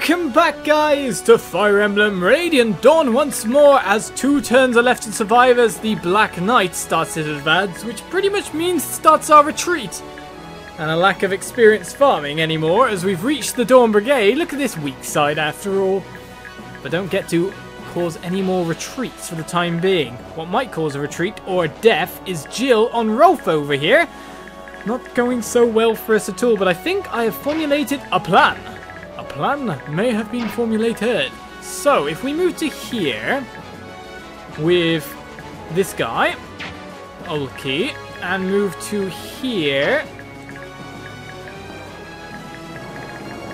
Welcome back, guys, to Fire Emblem Radiant Dawn once more, as 2 turns are left to survive as the Black Knight starts his advance, which pretty much means starts our retreat. And a lack of experience farming anymore, as we've reached the Dawn Brigade. Look at this weak side after all. But don't get to cause any more retreats for the time being. What might cause a retreat or a death is Jill on Rolf over here. Not going so well for us at all, but I think I have formulated a plan. A plan may have been formulated. So, if we move to here with this guy, Ulki, and move to here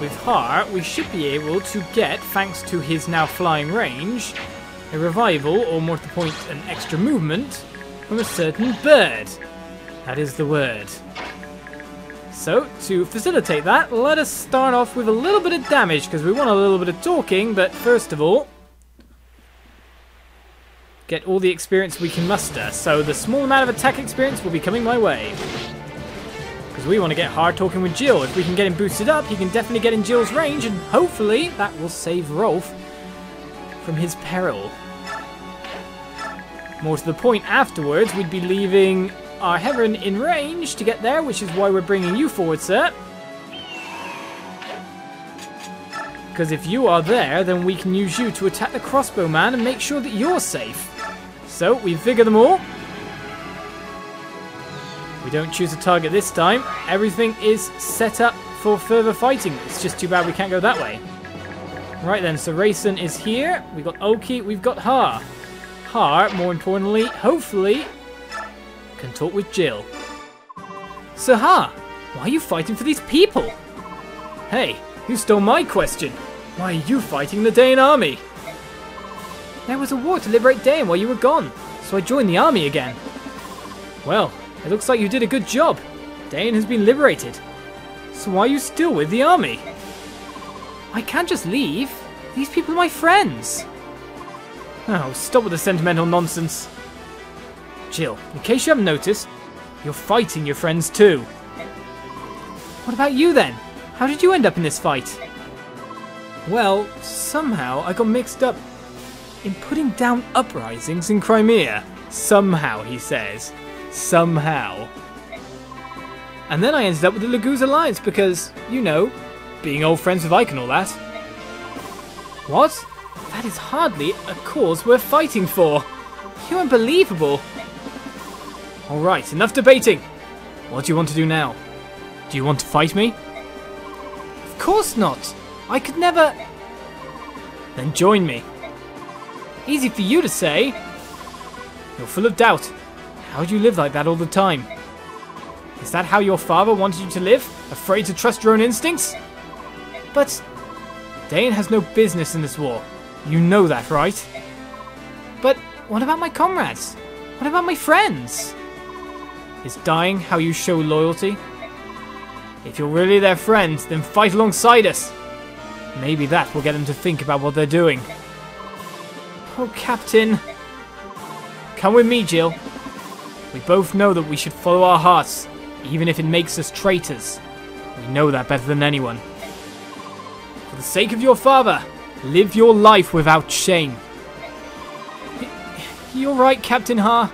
with Har, we should be able to get, thanks to his now flying range, a revival, or more to the point, an extra movement from a certain bird. That is the word. So, to facilitate that, let us start off with a little bit of damage, because we want a little bit of talking, but first of all, get all the experience we can muster. So the small amount of attack experience will be coming my way. Because we want to get hard talking with Jill. If we can get him boosted up, he can definitely get in Jill's range, and hopefully that will save Rolf from his peril. More to the point, afterwards, we'd be leaving our Heron in range to get there, which is why we're bringing you forward, sir. Because if you are there, then we can use you to attack the crossbowman and make sure that you're safe. So, we vigor them all. We don't choose a target this time. Everything is set up for further fighting. It's just too bad we can't go that way. Right then, so Rayson is here. We've got Ulki, we've got Har. Har, more importantly, hopefully, can talk with Jill. So Har, why are you fighting for these people? Hey, you stole my question. Why are you fighting the Dain army? There was a war to liberate Dain while you were gone, so I joined the army again. Well, it looks like you did a good job. Dain has been liberated. So why are you still with the army? I can't just leave. These people are my friends. Oh, stop with the sentimental nonsense. Jill, in case you haven't noticed, you're fighting your friends too. What about you then? How did you end up in this fight? Well, somehow I got mixed up in putting down uprisings in Crimea. Somehow, he says. Somehow. And then I ended up with the Laguz Alliance because, you know, being old friends with Ike and all that. What? That is hardly a cause worth fighting for. You're unbelievable. Alright, enough debating. What do you want to do now? Do you want to fight me? Of course not. I could never... Then join me. Easy for you to say. You're full of doubt. How do you live like that all the time? Is that how your father wanted you to live? Afraid to trust your own instincts? But Dain has no business in this war. You know that, right? But what about my comrades? What about my friends? Is dying how you show loyalty? If you're really their friends, then fight alongside us. Maybe that will get them to think about what they're doing. Oh, Captain. Come with me, Jill. We both know that we should follow our hearts, even if it makes us traitors. We know that better than anyone. For the sake of your father, live your life without shame. You're right, Captain Har.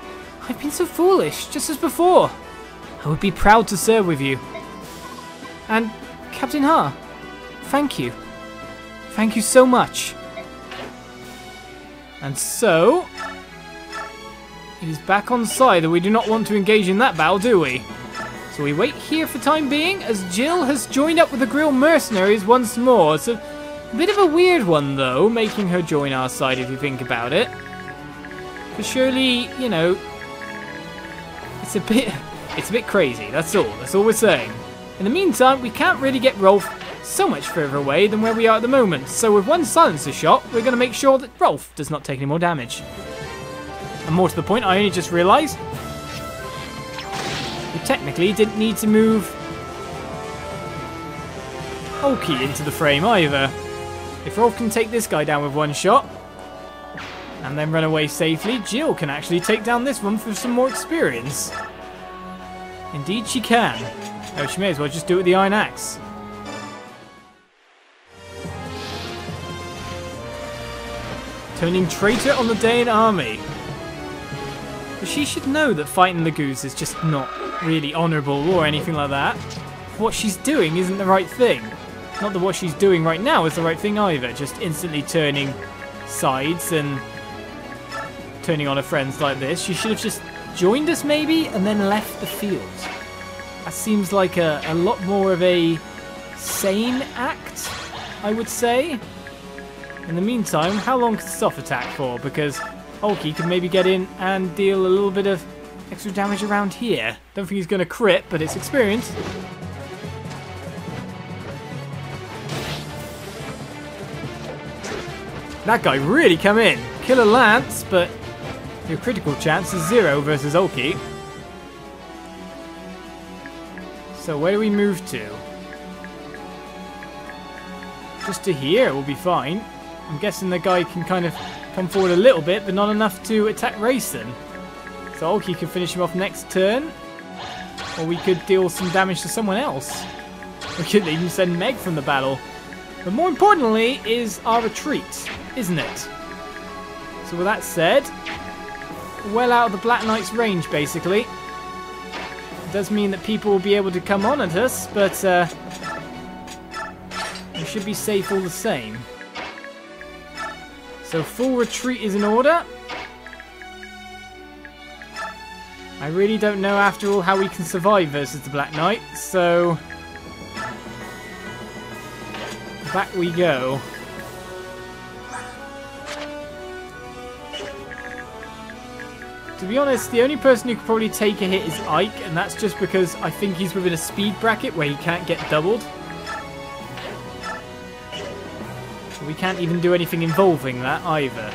I've been so foolish, just as before. I would be proud to serve with you. And, Captain Har, thank you. Thank you so much. And so, it is back on side that we do not want to engage in that battle, do we? So we wait here for time being, as Jill has joined up with the Grill mercenaries once more. It's a bit of a weird one, though, making her join our side if you think about it. But surely, you know, it's a bit crazy, that's all we're saying. In the meantime, we can't really get Rolf so much further away than where we are at the moment, so with one silencer shot, we're going to make sure that Rolf does not take any more damage. And more to the point, I only just realised we technically didn't need to move Ulki into the frame either. If Rolf can take this guy down with one shot, and then run away safely, Jill can actually take down this one for some more experience. Indeed she can. Oh, she may as well just do it with the Iron Axe. Turning traitor on the Daein army. But she should know that fighting the Goose is just not really honourable or anything like that. What she's doing isn't the right thing. Not that what she's doing right now is the right thing either. Just instantly turning sides and turning on her friends like this. She should have just joined us maybe and then left the field. That seems like a lot more of a sane act, I would say. In the meantime, how long can Soft attack for? Because Ulki can maybe get in and deal a little bit of extra damage around here. Don't think he's going to crit, but it's experience. That guy really come in. Killer Lance, but your critical chance is 0 versus Ulki. So where do we move to? Just to here will be fine. I'm guessing the guy can kind of come forward a little bit, but not enough to attack Rayson. So Ulki could finish him off next turn. Or we could deal some damage to someone else. We could even send Meg from the battle. But more importantly is our retreat, isn't it? So with that said, well out of the Black Knight's range, basically. It does mean that people will be able to come on at us, but we should be safe all the same. So full retreat is in order. I really don't know, after all, how we can survive versus the Black Knight, so back we go. To be honest, the only person who could probably take a hit is Ike, and that's just because I think he's within a speed bracket where he can't get doubled. We can't even do anything involving that either.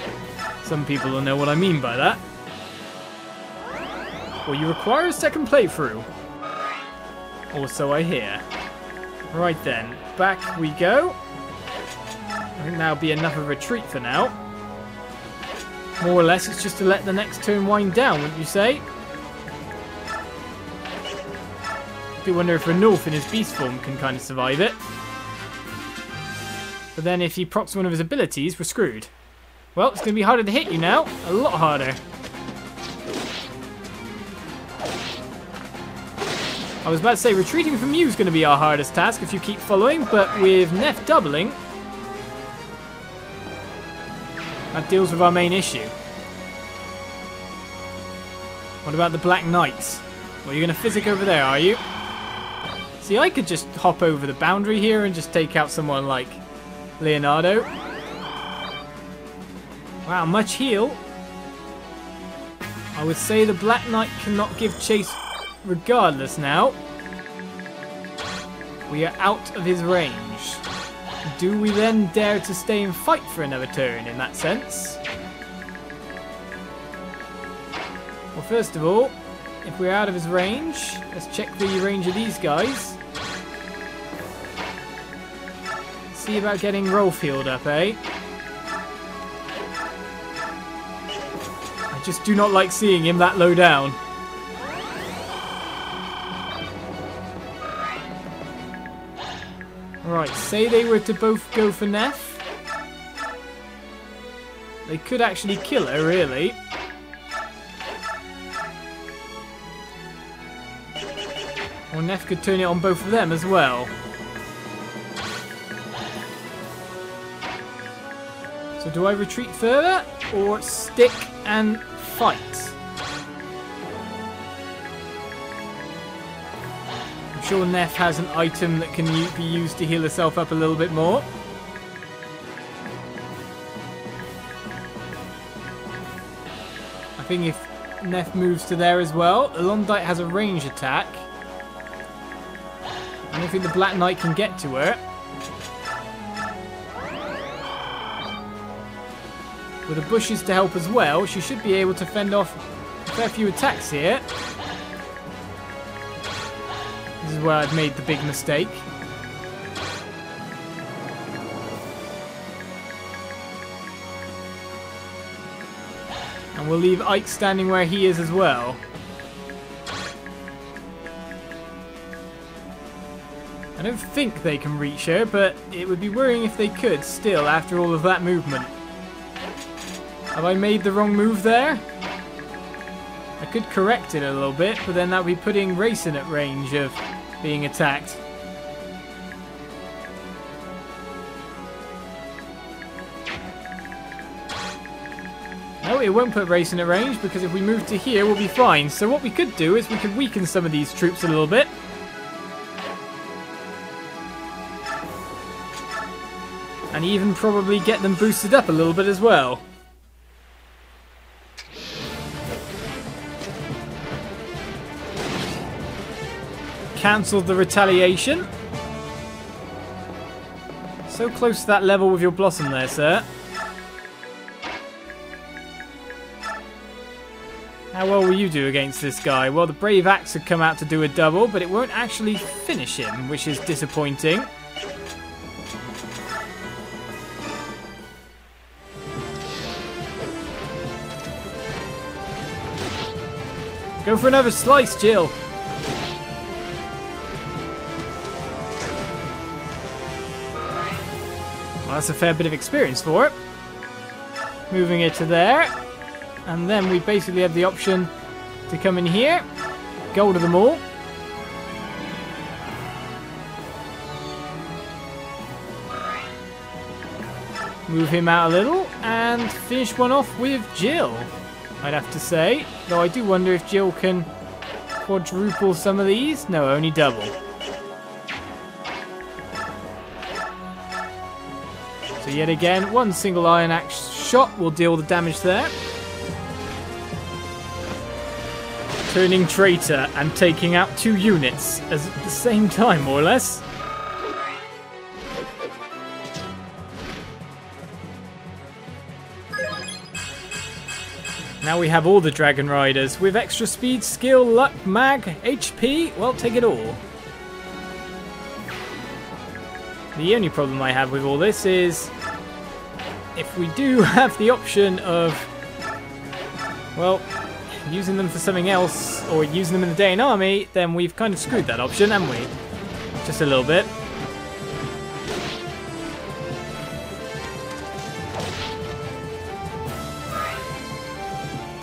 Some people will know what I mean by that. Well, you require a second playthrough. Or so I hear. Right then, back we go. I think that'll be enough of a retreat for now. More or less, it's just to let the next turn wind down, wouldn't you say? I do wonder if Ranulf in his beast form can kind of survive it. But then if he procs one of his abilities, we're screwed. Well, it's going to be harder to hit you now. A lot harder. I was about to say, retreating from you is going to be our hardest task if you keep following, but with Neff doubling, that deals with our main issue. What about the Black Knights? Well, you're going to physic over there, are you? See, I could just hop over the boundary here and just take out someone like Leonardo. Wow, much heal. I would say the Black Knight cannot give chase regardless now. We are out of his range. Do we then dare to stay and fight for another turn in that sense? Well, first of all, if we're out of his range, let's check the range of these guys. See about getting Rolf healed up, eh? I just do not like seeing him that low down. Right, say they were to both go for Neff. They could actually kill her, really. Or Neff could turn it on both of them as well. So do I retreat further or stick and fight? I'm sure Neff has an item that can be used to heal herself up a little bit more. I think if Neff moves to there as well, Elondite has a range attack. I don't think the Black Knight can get to her. With the bushes to help as well, she should be able to fend off a fair few attacks here. This is where I've made the big mistake. And we'll leave Ike standing where he is as well. I don't think they can reach her, but it would be worrying if they could still after all of that movement. Have I made the wrong move there? I could correct it a little bit, but then that would be putting Racing at range of being attacked. No, it won't put Racing at range, because if we move to here, we'll be fine. So what we could do is we could weaken some of these troops a little bit. And even probably get them boosted up a little bit as well. Cancelled the retaliation. So close to that level with your Blossom there, sir. How well will you do against this guy? Well, the Brave Axe had come out to do a double, but it won't actually finish him, which is disappointing. Go for another slice, Jill. Well, that's a fair bit of experience for it. Moving it to there. And then we basically have the option to come in here. Go to them all. Move him out a little. And finish one off with Jill, I'd have to say. Though I do wonder if Jill can quadruple some of these. No, only double. So yet again, one single Iron Axe shot will deal the damage there. Turning traitor and taking out 2 units at the same time, more or less. Now we have all the Dragon Riders with extra speed, skill, luck, mag, HP. Well, take it all. The only problem I have with all this is if we do have the option of, well, using them for something else or using them in the Daein army, then we've kind of screwed that option, haven't we? Just a little bit.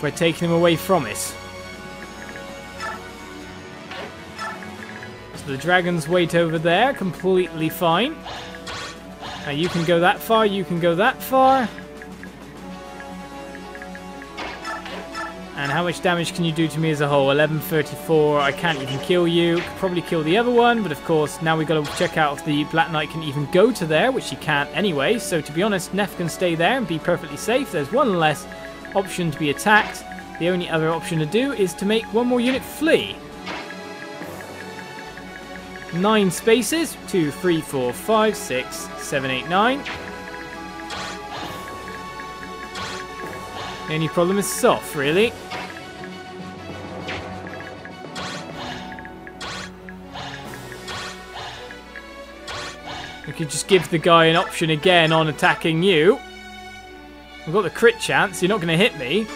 We're taking them away from it. So the dragons wait over there, completely fine. Now you can go that far, you can go that far. And how much damage can you do to me as a whole? 1134, I can't even kill you. Could probably kill the other one, but of course, now we've got to check out if the Black Knight can even go to there, which he can't anyway. So to be honest, Neff can stay there and be perfectly safe. There's one less option to be attacked. The only other option to do is to make one more unit flee. 9 spaces. 2, 3, 4, 5, 6, 7, 8, 9. The only problem is Soph, really. We could just give the guy an option again on attacking you. We've got the crit chance, you're not going to hit me.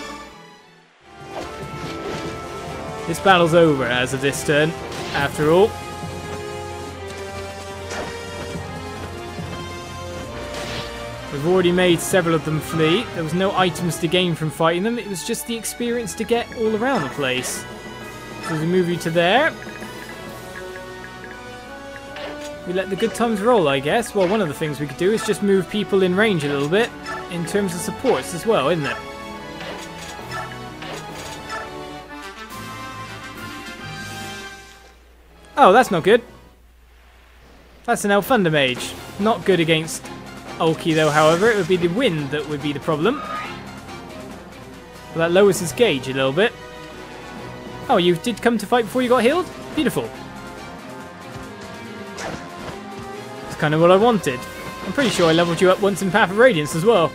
This battle's over as of this turn, after all. We've already made several of them flee. There was no items to gain from fighting them, it was just the experience to get all around the place. So we move you to there. We let the good times roll, I guess. Well, one of the things we could do is just move people in range a little bit in terms of supports as well, isn't it? Oh, that's not good. That's an Elfunder Mage. Not good against Ulki, though, however. It would be the wind that would be the problem. But that lowers his gauge a little bit. Oh, you did come to fight before you got healed? Beautiful. That's kind of what I wanted. I'm pretty sure I leveled you up once in Path of Radiance as well.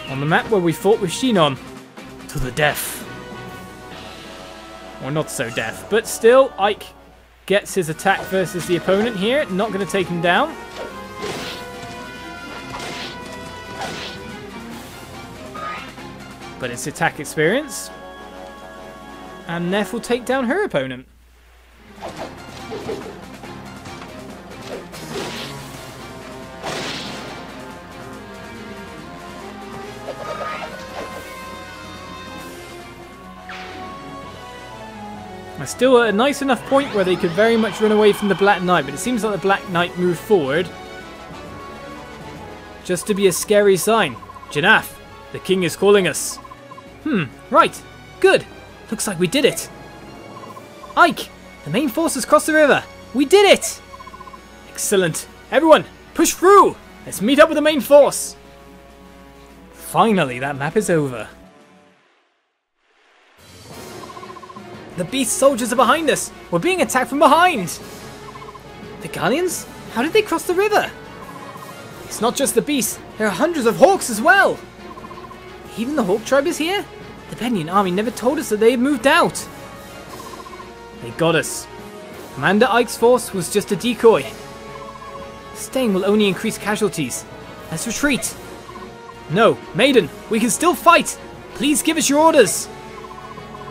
On the map where we fought with Shinon. To the death. Or not so death. But still, Ike gets his attack versus the opponent here. Not going to take him down. But it's attack experience. And Neff will take down her opponent. They're still at a nice enough point where they could very much run away from the Black Knight, but it seems like the Black Knight moved forward just to be a scary sign. Janaf, the king is calling us. Right. Good. Looks like we did it. Ike, the main force has crossed the river. We did it! Excellent. Everyone, push through! Let's meet up with the main force. Finally, that map is over. The beast soldiers are behind us. We're being attacked from behind. The Gallians? How did they cross the river? It's not just the beasts. There are hundreds of hawks as well. Even the Hawk tribe is here? The Benyon army never told us that they had moved out. They got us. Commander Ike's force was just a decoy. Staying will only increase casualties. Let's retreat. No, Maiden, we can still fight. Please give us your orders.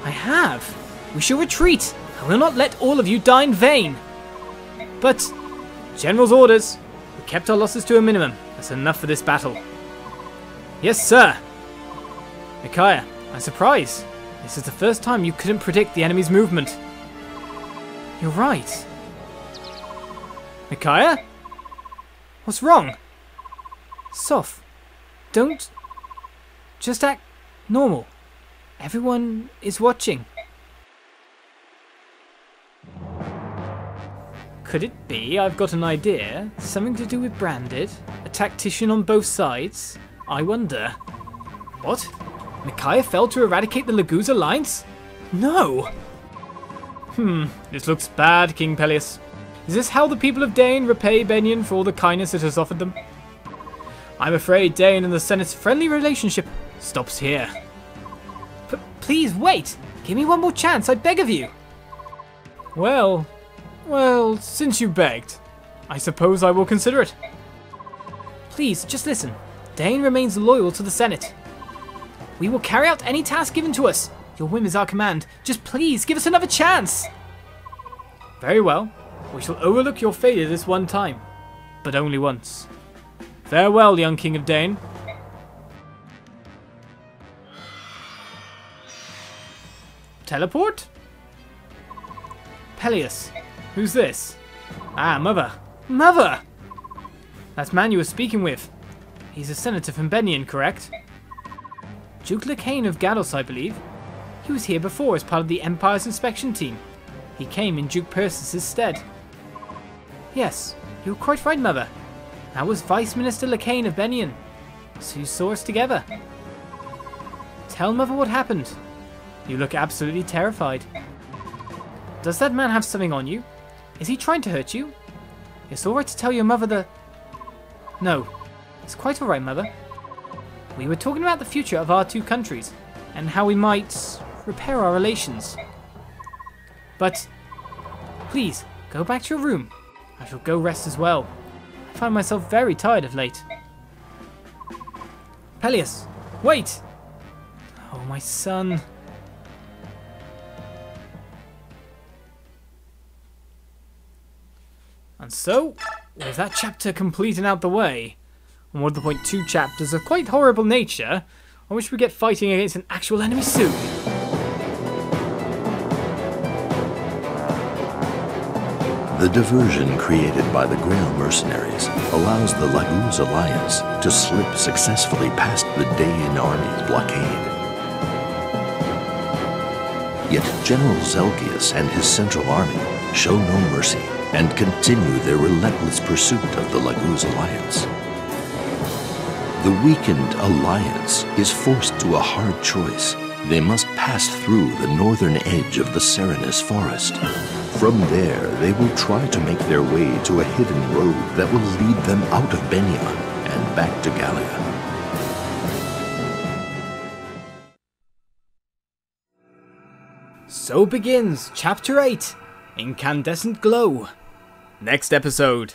I have. We shall retreat. I will not let all of you die in vain. But, General's orders. We kept our losses to a minimum. That's enough for this battle. Yes, sir. Micaiah, I'm surprised. This is the first time you couldn't predict the enemy's movement. You're right. Micaiah? What's wrong? Soph, don't... Just act normal. Everyone is watching. Could it be? I've got an idea. Something to do with Branded? A tactician on both sides? I wonder. What? Micaiah failed to eradicate the Laguz alliance? No! This looks bad, King Peleus. Is this how the people of Dane repay Benyon for all the kindness it has offered them? I'm afraid Dane and the Senate's friendly relationship stops here. Please wait! Give me one more chance, I beg of you! Well, since you begged, I suppose I will consider it. Please, just listen. Dane remains loyal to the Senate. We will carry out any task given to us. Your whim is our command. Just please give us another chance. Very well. We shall overlook your failure this one time, but only once. Farewell, young King of Dane. Teleport? Peleus. Who's this? Ah, Mother. Mother! That man you were speaking with. He's a senator from Benyon, correct? Duke Lacane of Gados, I believe. He was here before as part of the Empire's inspection team. He came in Duke Persis' stead. Yes, you were quite right, Mother. That was Vice Minister Lacane of Benyon. So you saw us together. Tell Mother what happened. You look absolutely terrified. Does that man have something on you? Is he trying to hurt you? It's alright to tell your mother the... No, it's quite alright, Mother. We were talking about the future of our two countries, and how we might repair our relations. But, please, go back to your room. I shall go rest as well. I find myself very tired of late. Peleus, wait! Oh, my son. And so, with that chapter complete and out the way, onward to the point 2 chapters of quite horrible nature, on which we get fighting against an actual enemy soon. The diversion created by the Grail mercenaries allows the Laguz alliance to slip successfully past the Dayan army's blockade. Yet General Zelgius and his central army show no mercy and continue their relentless pursuit of the Laguz alliance. The weakened alliance is forced to a hard choice. They must pass through the northern edge of the Serenus forest. From there, they will try to make their way to a hidden road that will lead them out of Benyon and back to Gallia. So begins Chapter 8, Incandescent Glow. Next episode.